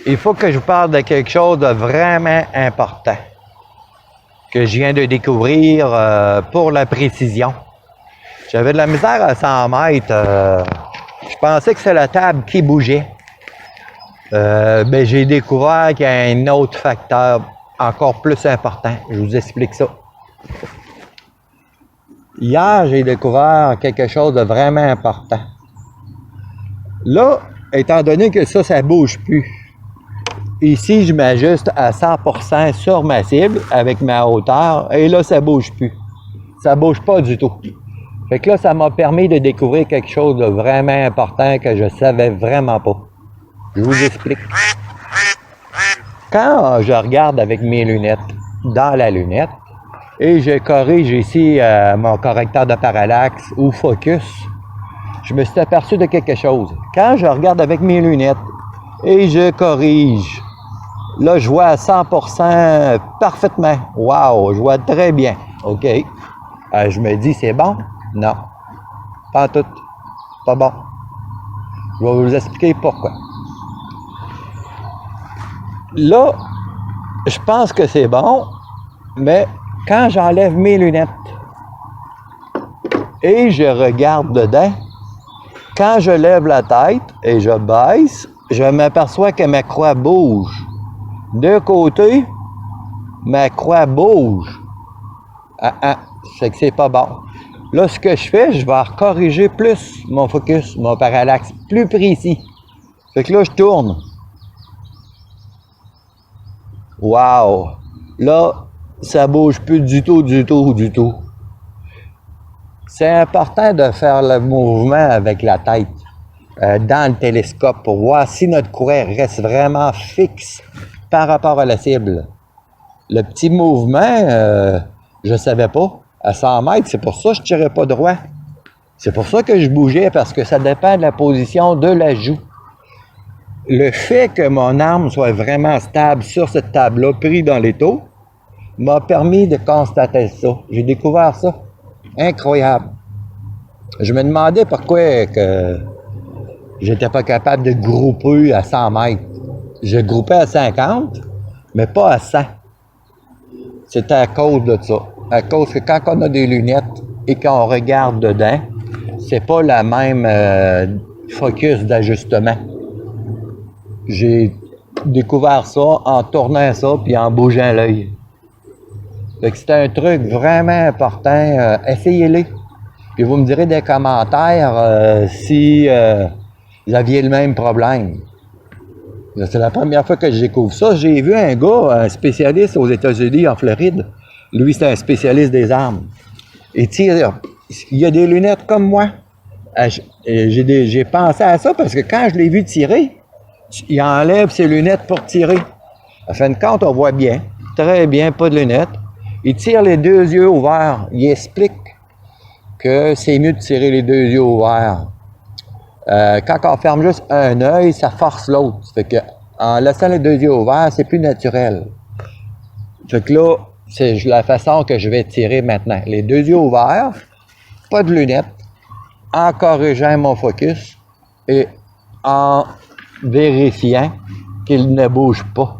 il faut que je vous parle de quelque chose de vraiment important que je viens de découvrir pour la précision. J'avais de la misère à 100 mètres. Je pensais que c'est la table qui bougeait. Ben, j'ai découvert qu'il y a un autre facteur encore plus important. Je vous explique ça. Hier, j'ai découvert quelque chose de vraiment important. Là, étant donné que ça bouge plus, ici, je m'ajuste à 100% sur ma cible avec ma hauteur et là, ça bouge plus. Ça bouge pas du tout. Fait que là, ça m'a permis de découvrir quelque chose de vraiment important que je savais vraiment pas. Je vous explique. Quand je regarde avec mes lunettes dans la lunette et je corrige ici mon correcteur de parallaxe ou focus, je me suis aperçu de quelque chose. Quand je regarde avec mes lunettes et je corrige, là, je vois à 100% parfaitement. Wow, je vois très bien. OK. Je me dis, c'est bon? Non. Pas tout. Pas bon. Je vais vous expliquer pourquoi. Là, je pense que c'est bon, mais quand j'enlève mes lunettes et je regarde dedans, quand je lève la tête et je baisse, je m'aperçois que ma croix bouge. De côté, ma croix bouge. C'est que c'est pas bon. Là, ce que je fais, je vais corriger plus mon focus, mon parallaxe, plus précis. Fait que là, je tourne. Wow! Là, ça bouge plus du tout. C'est important de faire le mouvement avec la tête dans le télescope pour voir si notre croix reste vraiment fixe par rapport à la cible. Le petit mouvement, je ne savais pas. À 100 mètres, c'est pour ça que je ne tirais pas droit. C'est pour ça que je bougeais, parce que ça dépend de la position de la joue. Le fait que mon arme soit vraiment stable sur cette table-là, pris dans l'étau, m'a permis de constater ça. J'ai découvert ça. Incroyable. Je me demandais pourquoi que j'étais pas capable de grouper à 100 mètres. Je groupais à 50, mais pas à 100. C'était à cause de ça. À cause que quand on a des lunettes et qu'on regarde dedans, c'est pas la même focus d'ajustement. J'ai découvert ça en tournant ça puis en bougeant l'œil. Fait que c'est un truc vraiment important. Essayez-le. Puis vous me direz des commentaires si vous aviez le même problème. C'est la première fois que je découvre ça. J'ai vu un gars, un spécialiste aux États-Unis, en Floride. Lui, c'est un spécialiste des armes. Il tire. Il a des lunettes comme moi. J'ai pensé à ça parce que quand je l'ai vu tirer, il enlève ses lunettes pour tirer. À fin de compte, on voit bien. Très bien, pas de lunettes. Il tire les deux yeux ouverts. Il explique que c'est mieux de tirer les deux yeux ouverts. Quand on ferme juste un œil, ça force l'autre. Fait que en laissant les deux yeux ouverts, c'est plus naturel. Fait que là, c'est la façon que je vais tirer maintenant. Les deux yeux ouverts, pas de lunettes, en corrigeant mon focus et en vérifiant qu'il ne bouge pas,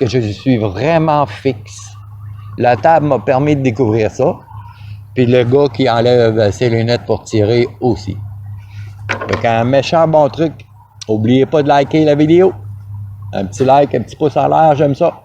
que je suis vraiment fixe. La table m'a permis de découvrir ça. Puis le gars qui enlève ses lunettes pour tirer aussi. Fait qu'un méchant bon truc. N'oubliez pas de liker la vidéo. Un petit like, un petit pouce en l'air, j'aime ça.